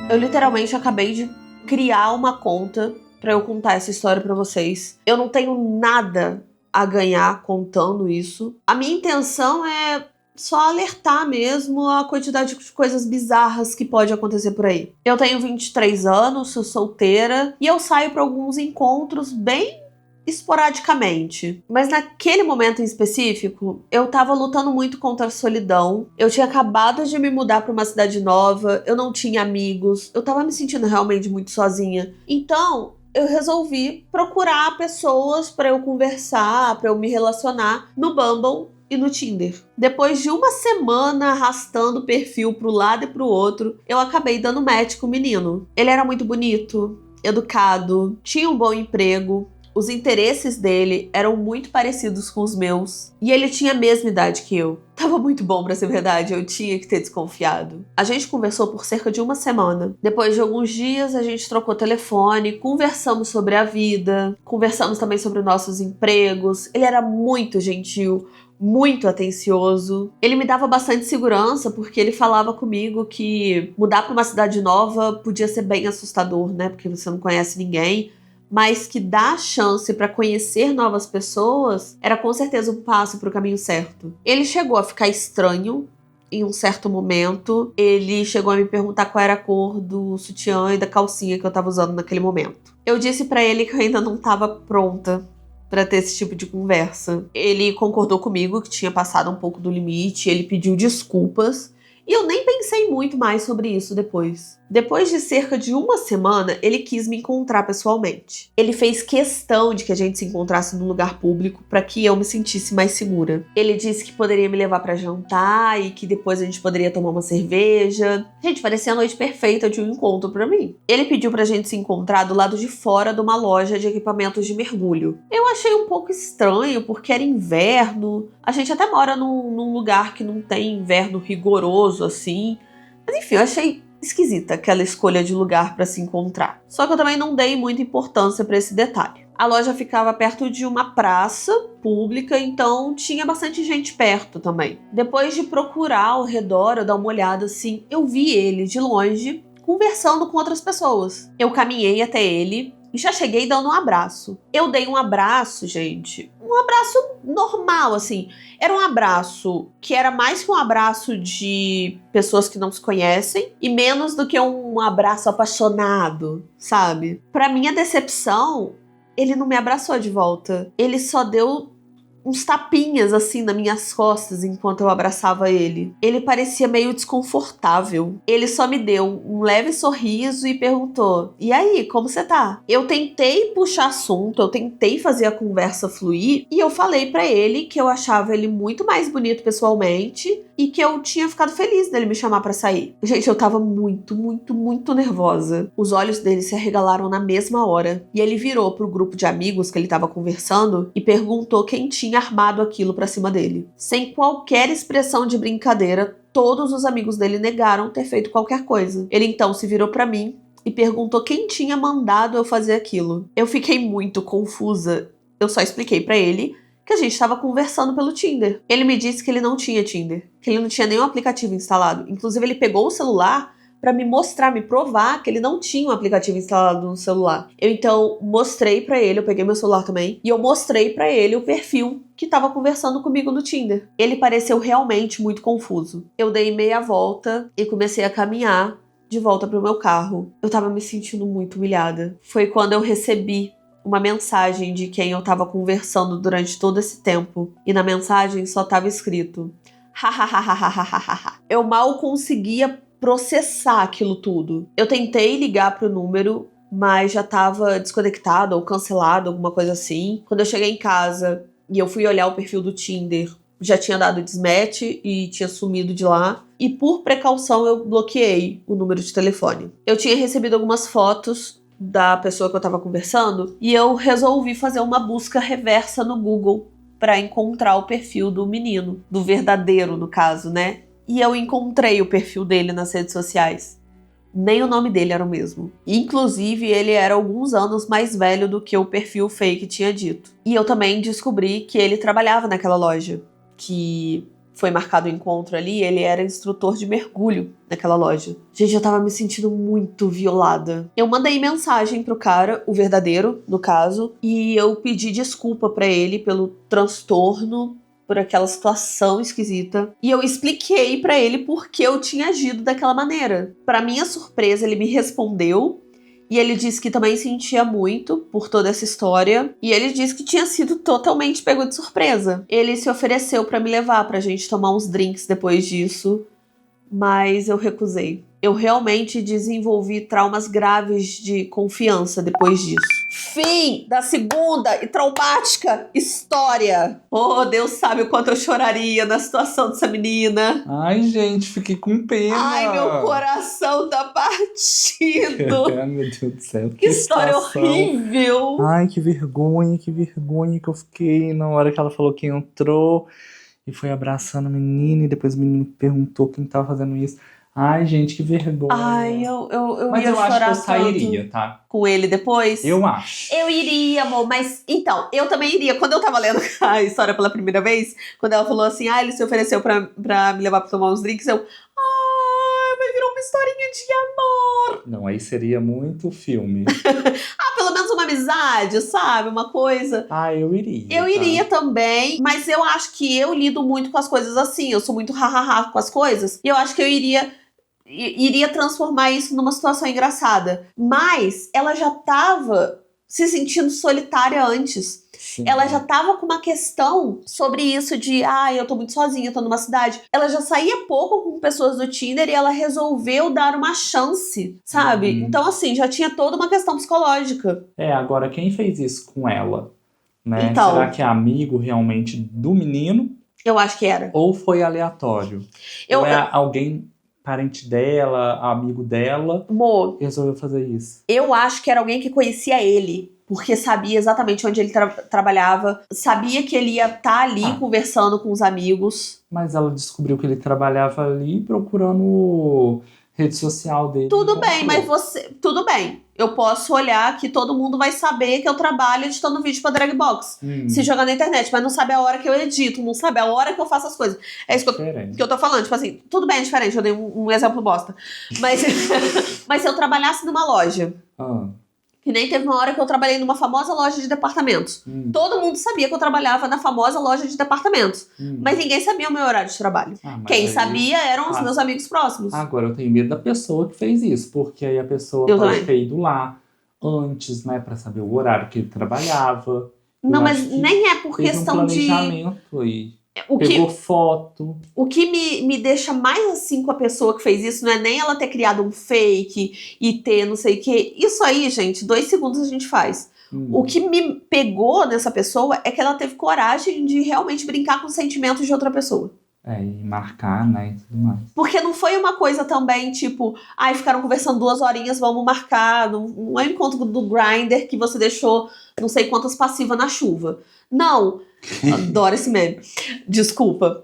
Eu literalmente acabei de criar uma conta pra eu contar essa história pra vocês. Eu não tenho nada a ganhar contando isso. A minha intenção é só alertar mesmo a quantidade de coisas bizarras que pode acontecer por aí. Eu tenho 23 anos, sou solteira e eu saio pra alguns encontros bem esporadicamente. Mas naquele momento em específico, eu tava lutando muito contra a solidão. Eu tinha acabado de me mudar pra uma cidade nova, eu não tinha amigos, eu tava me sentindo realmente muito sozinha. Então, eu resolvi procurar pessoas pra eu conversar, pra eu me relacionar no Bumble e no Tinder. Depois de uma semana arrastando o perfil pro lado e pro outro, eu acabei dando match com o menino. Ele era muito bonito, educado, tinha um bom emprego. Os interesses dele eram muito parecidos com os meus. E ele tinha a mesma idade que eu. Tava muito bom pra ser verdade, eu tinha que ter desconfiado. A gente conversou por cerca de uma semana. Depois de alguns dias, a gente trocou telefone, conversamos sobre a vida, conversamos também sobre nossos empregos. Ele era muito gentil, muito atencioso. Ele me dava bastante segurança porque ele falava comigo que mudar pra uma cidade nova podia ser bem assustador, né? Porque você não conhece ninguém. Mas que dar chance para conhecer novas pessoas era com certeza um passo para o caminho certo. Ele chegou a ficar estranho em um certo momento. Ele chegou a me perguntar qual era a cor do sutiã e da calcinha que eu tava usando naquele momento. Eu disse para ele que eu ainda não tava pronta para ter esse tipo de conversa. Ele concordou comigo que tinha passado um pouco do limite, ele pediu desculpas. E eu nem pensei muito mais sobre isso depois. Depois de cerca de uma semana, ele quis me encontrar pessoalmente. Ele fez questão de que a gente se encontrasse num lugar público para que eu me sentisse mais segura. Ele disse que poderia me levar para jantar e que depois a gente poderia tomar uma cerveja. Gente, parecia a noite perfeita de um encontro para mim. Ele pediu pra gente se encontrar do lado de fora de uma loja de equipamentos de mergulho. Eu achei um pouco estranho porque era inverno. A gente até mora num lugar que não tem inverno rigoroso assim. Mas enfim, eu achei esquisita aquela escolha de lugar para se encontrar. Só que eu também não dei muita importância para esse detalhe. A loja ficava perto de uma praça pública, então tinha bastante gente perto também. Depois de procurar ao redor, eu dar uma olhada assim, eu vi ele de longe conversando com outras pessoas. Eu caminhei até ele e já cheguei dando um abraço. Eu dei um abraço, gente. Um abraço normal, assim. Era um abraço que era mais que um abraço de pessoas que não se conhecem e menos do que um abraço apaixonado, sabe? Pra minha decepção, ele não me abraçou de volta. Ele só deu uns tapinhas assim nas minhas costas enquanto eu abraçava ele. Ele parecia meio desconfortável. Ele só me deu um leve sorriso e perguntou: "E aí, como você tá?" Eu tentei puxar assunto, eu tentei fazer a conversa fluir e eu falei pra ele que eu achava ele muito mais bonito pessoalmente e que eu tinha ficado feliz dele me chamar pra sair. Gente, eu tava muito, muito, muito nervosa. Os olhos dele se arregalaram na mesma hora e ele virou pro grupo de amigos que ele tava conversando e perguntou quem tinha armado aquilo pra cima dele. Sem qualquer expressão de brincadeira, todos os amigos dele negaram ter feito qualquer coisa. Ele então se virou pra mim e perguntou quem tinha mandado eu fazer aquilo. Eu fiquei muito confusa. Eu só expliquei pra ele que a gente estava conversando pelo Tinder. Ele me disse que ele não tinha Tinder, que ele não tinha nenhum aplicativo instalado. Inclusive, ele pegou o celular pra me mostrar, me provar que ele não tinha um aplicativo instalado no celular. Eu então mostrei pra ele, eu peguei meu celular também, e eu mostrei pra ele o perfil que tava conversando comigo no Tinder. Ele pareceu realmente muito confuso. Eu dei meia volta e comecei a caminhar de volta pro meu carro. Eu tava me sentindo muito humilhada. Foi quando eu recebi uma mensagem de quem eu tava conversando durante todo esse tempo. E na mensagem só tava escrito: hahaha. Eu mal conseguia processar aquilo tudo. Eu tentei ligar pro número, mas já tava desconectado ou cancelado, alguma coisa assim. Quando eu cheguei em casa e eu fui olhar o perfil do Tinder, já tinha dado desmatch e tinha sumido de lá. E por precaução eu bloqueei o número de telefone. Eu tinha recebido algumas fotos da pessoa que eu tava conversando e eu resolvi fazer uma busca reversa no Google para encontrar o perfil do menino, do verdadeiro no caso, né? E eu encontrei o perfil dele nas redes sociais. Nem o nome dele era o mesmo. Inclusive, ele era alguns anos mais velho do que o perfil fake tinha dito. E eu também descobri que ele trabalhava naquela loja, que foi marcado o encontro ali, ele era instrutor de mergulho naquela loja. Gente, eu tava me sentindo muito violada. Eu mandei mensagem pro cara, o verdadeiro, no caso, e eu pedi desculpa pra ele pelo transtorno, por aquela situação esquisita. E eu expliquei pra ele por que eu tinha agido daquela maneira. Pra minha surpresa, ele me respondeu. E ele disse que também sentia muito por toda essa história. E ele disse que tinha sido totalmente pego de surpresa. Ele se ofereceu pra me levar pra gente tomar uns drinks depois disso. Mas eu recusei. Eu realmente desenvolvi traumas graves de confiança depois disso. Fim da segunda e traumática história. Oh, Deus sabe o quanto eu choraria na situação dessa menina. Ai, gente, fiquei com pena. Ai, meu coração tá partido. Ai, meu Deus do céu. Que história situação. horrível. Ai, que vergonha que eu fiquei na hora que ela falou que entrou e foi abraçando o menino e depois o menino perguntou quem tava fazendo isso. Ai, gente, que vergonha. Ai, eu Mas ia eu chorar acho que eu tanto sairia, tá? com ele depois. Eu acho. Eu iria, amor, mas então, eu também iria. Quando eu tava lendo a história pela primeira vez, quando ela falou assim, ele se ofereceu pra me levar pra tomar uns drinks, vai virar uma historinha de amor. Não, aí seria muito filme. Pelo menos uma amizade, sabe? Uma coisa. Eu iria. Eu iria também, mas eu acho que eu lido muito com as coisas assim. Eu sou muito hahaha com as coisas. E eu acho que eu iria transformar isso numa situação engraçada. Mas ela já tava se sentindo solitária antes. Sim. Ela já tava com uma questão sobre isso de, eu tô muito sozinha, tô numa cidade. Ela já saía pouco com pessoas do Tinder e ela resolveu dar uma chance, sabe? Então, assim, já tinha toda uma questão psicológica. Agora, quem fez isso com ela? Né? Então, será que é amigo realmente do menino? Eu acho que era. Ou foi aleatório? Ou é alguém, parente dela, amigo dela, que resolveu fazer isso? Eu acho que era alguém que conhecia ele. Porque sabia exatamente onde ele trabalhava. Sabia que ele ia estar ali conversando com os amigos. Mas ela descobriu que ele trabalhava ali procurando rede social dele. Tudo bem, mas tudo bem. Eu posso olhar que todo mundo vai saber que eu trabalho editando vídeo pra Dragbox. Se jogar na internet, mas não sabe a hora que eu edito, não sabe a hora que eu faço as coisas. É isso que eu tô falando. Tipo assim, tudo bem, é diferente. Eu dei um exemplo bosta. Mas, mas se eu trabalhasse numa loja... Que nem teve uma hora que eu trabalhei numa famosa loja de departamentos. Todo mundo sabia que eu trabalhava na famosa loja de departamentos. Mas ninguém sabia o meu horário de trabalho. Quem sabia eram os meus amigos próximos. Agora, eu tenho medo da pessoa que fez isso. Porque aí a pessoa pode ter ido lá antes, né? Pra saber o horário que ele trabalhava. Não, mas nem é por questão de... planejamento e... Pegou foto. O que me deixa mais assim com a pessoa que fez isso não é nem ela ter criado um fake e ter não sei o que. Isso aí, gente, 2 segundos a gente faz. O que me pegou nessa pessoa é que ela teve coragem de realmente brincar com os sentimentos de outra pessoa. E marcar, né, e tudo mais. Porque não foi uma coisa também, tipo... ficaram conversando 2 horinhas, vamos marcar. Não é um encontro do Grindr que você deixou não sei quantas passivas na chuva. Não. Adoro esse meme. Desculpa.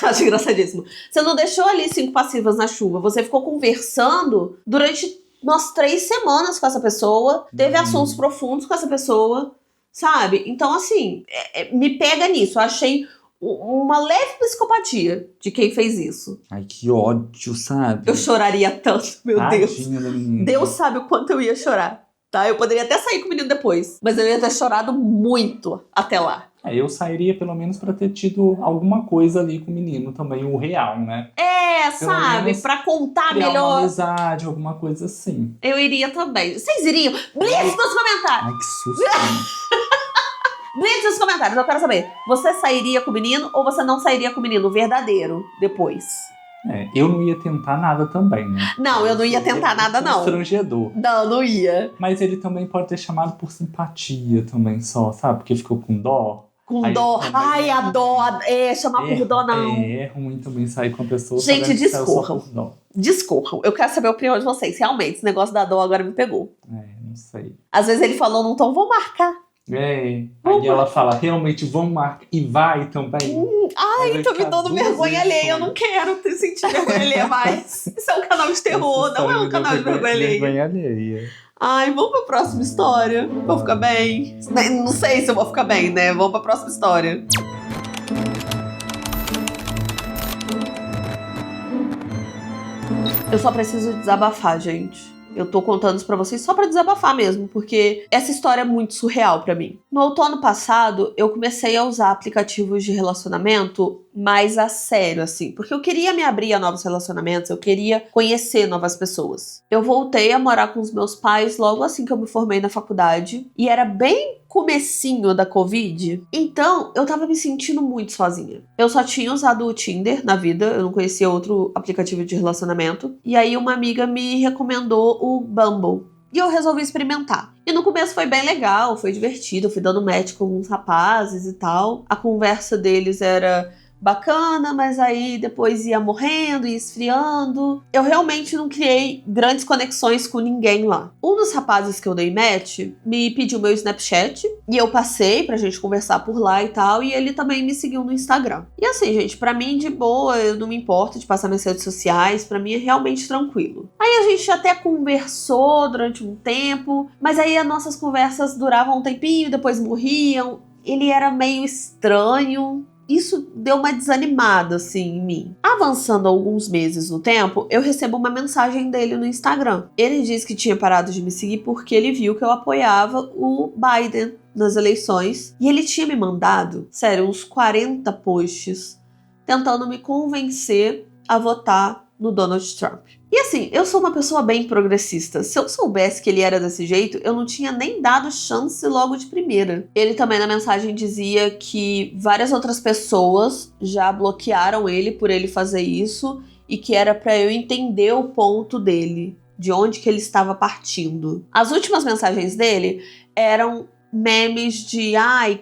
Acho engraçadíssimo. Você não deixou ali 5 passivas na chuva. Você ficou conversando durante umas 3 semanas com essa pessoa. Teve assuntos profundos com essa pessoa. Sabe? Então, assim, me pega nisso. Eu achei uma leve psicopatia de quem fez isso. Ai, que ódio, sabe? Eu choraria tanto, meu Tadinha Deus. Deus sabe o quanto eu ia chorar. Tá? Eu poderia até sair com o menino depois. Mas eu ia ter chorado muito até lá. Eu sairia pelo menos pra ter tido alguma coisa ali com o menino também, o real, né? Sabe? Pra contar melhor. Uma amizade, alguma coisa assim. Eu iria também. Vocês iriam? Blitz nos comentários! Ai, que susto. Blitz nos comentários, eu quero saber. Você sairia com o menino ou você não sairia com o menino verdadeiro depois? Eu não ia tentar nada também, né? Não, eu não ia tentar nada, não. Constrangedor. Não ia. Mas ele também pode ter chamado por simpatia também só, sabe? Porque ficou com dó. Com dó. Ai, a dó. Chamar por dó, não. É ruim também sair com a pessoa. Gente, discorram. Discorram. Eu quero saber a opinião de vocês. Realmente, esse negócio da dó agora me pegou. Não sei. Às vezes ele falou num tom, vou marcar. Aí ela fala, realmente, vamos marcar. E vai também. Ai, tô me dando vergonha alheia. Eu não quero sentir vergonha alheia mais. Isso é um canal de terror, não é um canal de vergonha alheia. Ai, vamos pra próxima história. Vou ficar bem? Não sei se eu vou ficar bem, né? Vamos pra próxima história. Eu só preciso desabafar, gente. Eu tô contando isso pra vocês só pra desabafar mesmo, porque essa história é muito surreal pra mim. No outono passado, eu comecei a usar aplicativos de relacionamento mais a sério, assim, porque eu queria me abrir a novos relacionamentos, eu queria conhecer novas pessoas. Eu voltei a morar com os meus pais logo assim que eu me formei na faculdade, e era bem comecinho da Covid, então eu tava me sentindo muito sozinha. Eu só tinha usado o Tinder na vida, eu não conhecia outro aplicativo de relacionamento, e aí uma amiga me recomendou o Bumble. E eu resolvi experimentar. E no começo foi bem legal, foi divertido, eu fui dando match com alguns rapazes e tal. A conversa deles era bacana, mas aí depois ia morrendo e esfriando. Eu realmente não criei grandes conexões com ninguém lá. Um dos rapazes que eu dei match me pediu meu Snapchat e eu passei pra gente conversar por lá e tal, e ele também me seguiu no Instagram. E assim, gente, pra mim de boa, eu não me importo de passar minhas redes sociais, pra mim é realmente tranquilo. Aí a gente até conversou durante um tempo, mas aí as nossas conversas duravam um tempinho, depois morriam. Ele era meio estranho. Isso deu uma desanimada, assim, em mim. Avançando alguns meses no tempo, eu recebo uma mensagem dele no Instagram. Ele disse que tinha parado de me seguir porque ele viu que eu apoiava o Biden nas eleições. E ele tinha me mandado, sério, uns 40 posts tentando me convencer a votar no Donald Trump. E assim, eu sou uma pessoa bem progressista. Se eu soubesse que ele era desse jeito, eu não tinha nem dado chance logo de primeira. Ele também na mensagem dizia que várias outras pessoas já bloquearam ele por ele fazer isso e que era pra eu entender o ponto dele, de onde que ele estava partindo. As últimas mensagens dele eram memes de,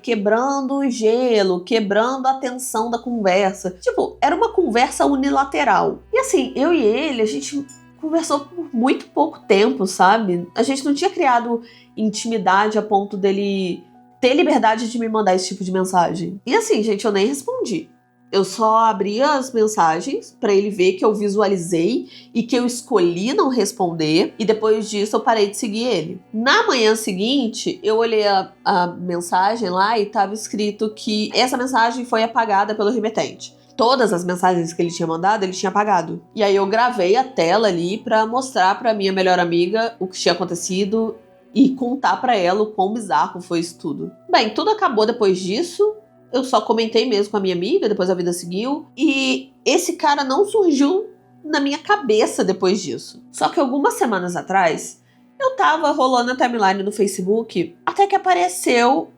quebrando o gelo, quebrando a tensão da conversa. Tipo, era uma conversa unilateral. E assim, eu e ele, a gente conversou por muito pouco tempo, sabe? A gente não tinha criado intimidade a ponto dele ter liberdade de me mandar esse tipo de mensagem. E assim, gente, eu nem respondi. Eu só abri as mensagens pra ele ver que eu visualizei e que eu escolhi não responder. E depois disso eu parei de seguir ele. Na manhã seguinte, eu olhei a mensagem lá e tava escrito que essa mensagem foi apagada pelo remetente. Todas as mensagens que ele tinha mandado, ele tinha apagado. E aí eu gravei a tela ali pra mostrar pra minha melhor amiga o que tinha acontecido e contar pra ela o quão bizarro foi isso tudo. Bem, tudo acabou depois disso. Eu só comentei mesmo com a minha amiga, depois a vida seguiu. E esse cara não surgiu na minha cabeça depois disso. Só que algumas semanas atrás, eu tava rolando a timeline no Facebook, até que apareceu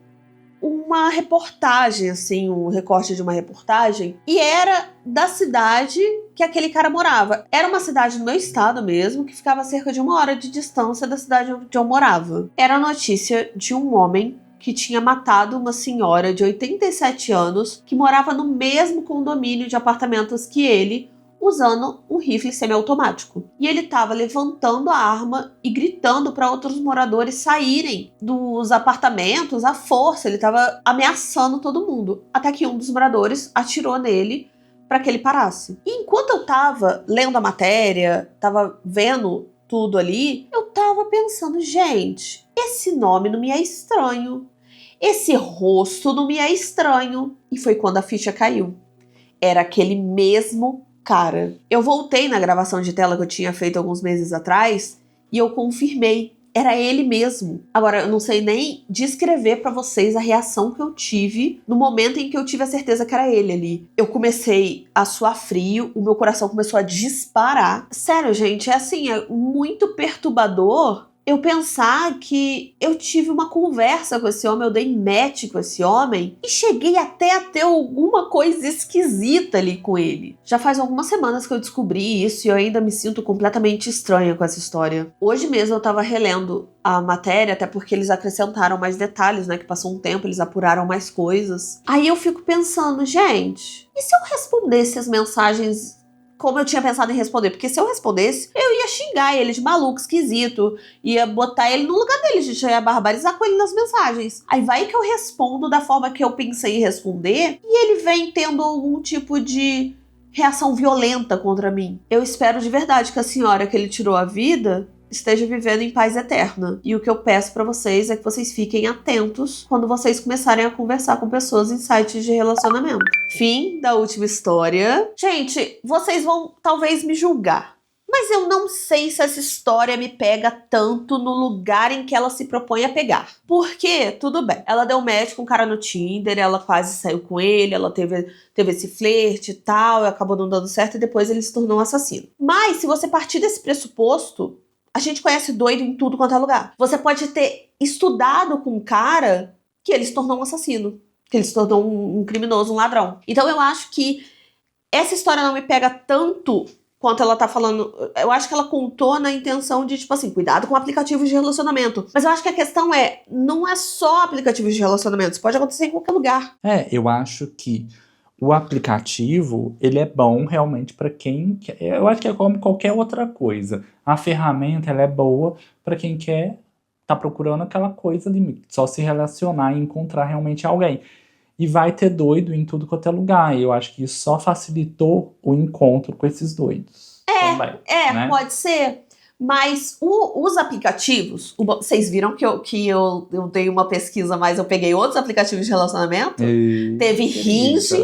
uma reportagem, assim, um recorte de uma reportagem. E era da cidade que aquele cara morava. Era uma cidade no meu estado mesmo, que ficava a cerca de 1 hora de distância da cidade onde eu morava. Era a notícia de um homem que tinha matado uma senhora de 87 anos que morava no mesmo condomínio de apartamentos que ele, usando um rifle semiautomático. E ele estava levantando a arma e gritando para outros moradores saírem dos apartamentos à força. Ele estava ameaçando todo mundo, até que um dos moradores atirou nele para que ele parasse. E enquanto eu estava lendo a matéria, estava vendo tudo ali, eu estava pensando, gente, esse nome não me é estranho. Esse rosto não me é estranho. E foi quando a ficha caiu. Era aquele mesmo cara. Eu voltei na gravação de tela que eu tinha feito alguns meses atrás e eu confirmei. Era ele mesmo. Agora, eu não sei nem descrever pra vocês a reação que eu tive no momento em que eu tive a certeza que era ele ali. Eu comecei a suar frio, o meu coração começou a disparar. Sério, gente, é assim, é muito perturbador eu pensar que eu tive uma conversa com esse homem, eu dei match com esse homem e cheguei até a ter alguma coisa esquisita ali com ele. Já faz algumas semanas que eu descobri isso e eu ainda me sinto completamente estranha com essa história. Hoje mesmo eu tava relendo a matéria, até porque eles acrescentaram mais detalhes, né? Que passou um tempo, eles apuraram mais coisas. Aí eu fico pensando, gente, e se eu respondesse as mensagens como eu tinha pensado em responder? Porque se eu respondesse, eu ia xingar ele de maluco, esquisito, ia botar ele no lugar dele, gente, eu ia barbarizar com ele nas mensagens. Aí vai que eu respondo da forma que eu pensei em responder e ele vem tendo algum tipo de reação violenta contra mim. Eu espero de verdade que a senhora que ele tirou a vida esteja vivendo em paz eterna. E o que eu peço pra vocês é que vocês fiquem atentos quando vocês começarem a conversar com pessoas em sites de relacionamento. Fim da última história. Gente, vocês vão talvez me julgar, mas eu não sei se essa história me pega tanto no lugar em que ela se propõe a pegar. Porque, tudo bem, ela deu match com um cara no Tinder, ela quase saiu com ele, ela teve esse flerte e tal, e acabou não dando certo, e depois ele se tornou um assassino. Mas, se você partir desse pressuposto, a gente conhece doido em tudo quanto é lugar. Você pode ter estudado com um cara que ele se tornou um assassino, que ele se tornou um criminoso, um ladrão. Então eu acho que essa história não me pega tanto quanto ela tá falando. Eu acho que ela contou na intenção de, tipo assim, cuidado com aplicativos de relacionamento. Mas eu acho que a questão não é só aplicativos de relacionamento. Isso pode acontecer em qualquer lugar. Eu acho que o aplicativo, ele é bom realmente para quem quer. Eu acho que é como qualquer outra coisa. A ferramenta, ela é boa para quem quer tá procurando aquela coisa ali, só se relacionar e encontrar realmente alguém. E vai ter doido em tudo quanto é lugar. E eu acho que isso só facilitou o encontro com esses doidos. Também, né? Pode ser. Mas os aplicativos, vocês viram que eu dei uma pesquisa, mas eu peguei outros aplicativos de relacionamento? Teve Hinge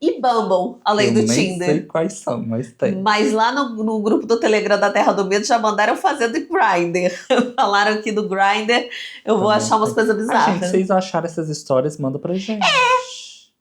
e Bumble, além do Tinder. Eu nem sei quais são, mas tem. Mas lá no grupo do Telegram da Terra do Medo já mandaram fazer do Grindr. Falaram que do Grindr eu vou achar umas coisas bizarras. Gente, se vocês acharam essas histórias, manda pra gente.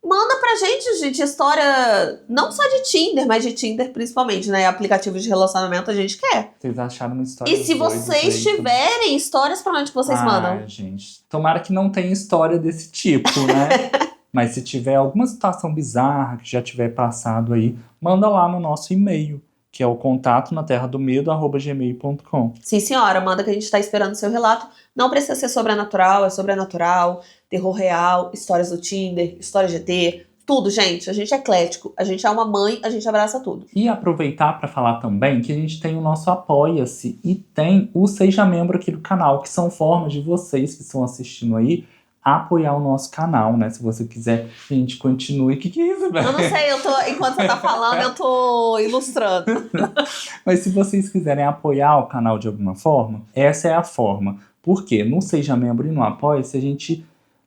Manda pra gente história, não só de Tinder, mas de Tinder principalmente, né? Aplicativos de relacionamento a gente quer. Vocês acharam uma história E se doida vocês aí, tiverem histórias, pra onde que vocês mandam? gente, tomara que não tenha história desse tipo, né? Mas se tiver alguma situação bizarra que já tiver passado aí, manda lá no nosso e-mail, que é o contato@gmail.com. Sim, senhora, manda que a gente tá esperando o seu relato. Não precisa ser sobrenatural, é sobrenatural, terror real, histórias do Tinder, história GT, tudo, gente. A gente é eclético, a gente é uma mãe, a gente abraça tudo. E aproveitar para falar também que a gente tem o nosso Apoia-se e tem o Seja Membro aqui do canal, que são formas de vocês que estão assistindo aí apoiar o nosso canal, né? Se você quiser que a gente continue. O que é isso, velho? Eu não sei, enquanto você tá falando, eu tô ilustrando. Mas se vocês quiserem apoiar o canal de alguma forma, essa é a forma. Porque no Seja Membro e no Apoia-se a gente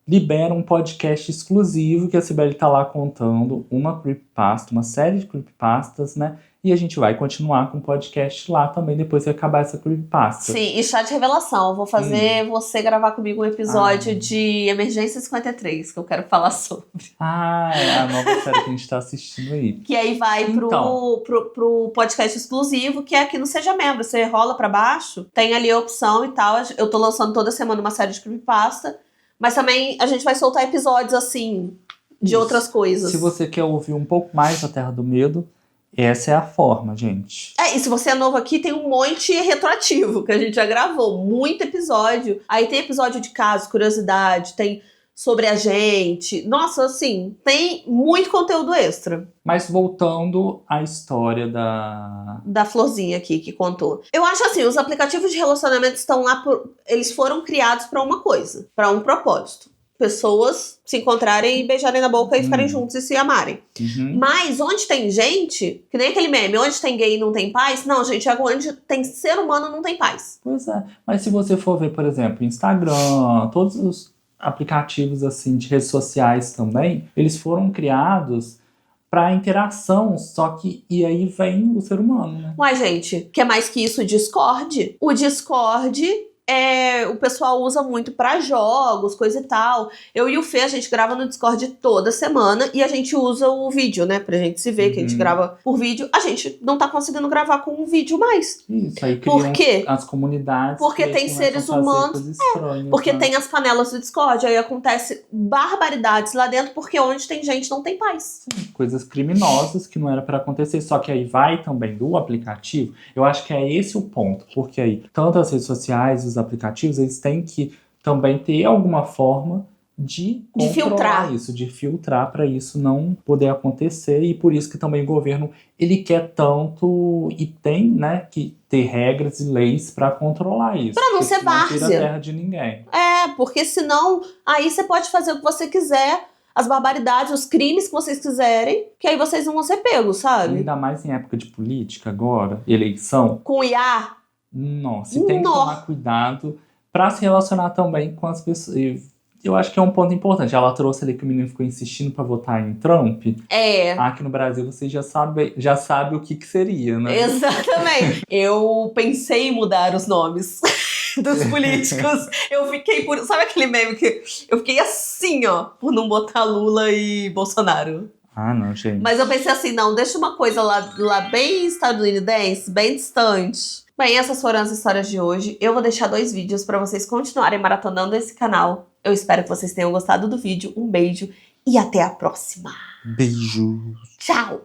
libera um podcast exclusivo que a Cibele tá lá contando uma creepypasta, uma série de creepypastas, né? E a gente vai continuar com o podcast lá também depois que acabar essa creepypasta. Sim, e chá de revelação. Eu vou fazer você gravar comigo um episódio de Emergência 53, que eu quero falar sobre. É a nova série que a gente tá assistindo aí. Que aí vai pro podcast exclusivo, que é aqui no Seja Membro. Você rola pra baixo, tem ali a opção e tal. Eu tô lançando toda semana uma série de creepypasta. Mas também a gente vai soltar episódios, assim, de outras coisas. Se você quer ouvir um pouco mais da Terra do Medo, essa é a forma, gente. E se você é novo aqui, tem um monte retroativo que a gente já gravou. Muito episódio. Aí tem episódio de caso, curiosidade, tem sobre a gente. Nossa, assim, tem muito conteúdo extra. Mas voltando à história da Florzinha aqui, que contou. Eu acho assim, os aplicativos de relacionamento estão lá eles foram criados pra uma coisa, pra um propósito. Pessoas se encontrarem e beijarem na boca e ficarem juntos e se amarem. Mas onde tem gente, que nem aquele meme, onde tem gay e não tem paz, não, gente, onde tem ser humano não tem paz. Pois é. Mas se você for ver, por exemplo, Instagram, todos os aplicativos assim de redes sociais também, eles foram criados para interação, só que e aí vem o ser humano, né? Uai, gente, que é mais que isso? Discord. O Discord o pessoal usa muito pra jogos, coisa e tal. Eu e o Fê, a gente grava no Discord toda semana e a gente usa o vídeo, né? Pra gente se ver, que a gente grava por vídeo. A gente não tá conseguindo gravar com um vídeo mais. Isso, aí Por quê? As comunidades. Porque tem seres humanos. Porque tem as panelas do Discord, aí acontece barbaridades lá dentro, porque onde tem gente não tem paz. Sim, coisas criminosas que não era pra acontecer. Só que aí vai também do aplicativo. Eu acho que é esse o ponto. Porque aí, tanto as redes sociais, os aplicativos, eles têm que também ter alguma forma de filtrar isso, de filtrar para isso não poder acontecer, e por isso que também o governo ele quer tanto e tem, né, que ter regras e leis para controlar isso. Para não ser várzea. Não tira a terra de ninguém. Porque senão aí você pode fazer o que você quiser, as barbaridades, os crimes que vocês quiserem, que aí vocês não vão ser pegos, sabe? Ainda mais em época de política agora, eleição. Com IA. Nossa, você tem que tomar cuidado para se relacionar também com as pessoas. Eu acho que é um ponto importante. Ela trouxe ali que o menino ficou insistindo para votar em Trump. Aqui no Brasil você já sabe o que seria, né? Exatamente. Eu pensei em mudar os nomes dos políticos. Eu fiquei por... Sabe aquele meme que eu fiquei assim, ó, por não botar Lula e Bolsonaro? Não, gente. Mas eu pensei assim, não, deixa uma coisa lá bem estadunidense, bem distante. Bem, essas foram as histórias de hoje. Eu vou deixar 2 vídeos para vocês continuarem maratonando esse canal. Eu espero que vocês tenham gostado do vídeo. Um beijo e até a próxima. Beijo. Tchau!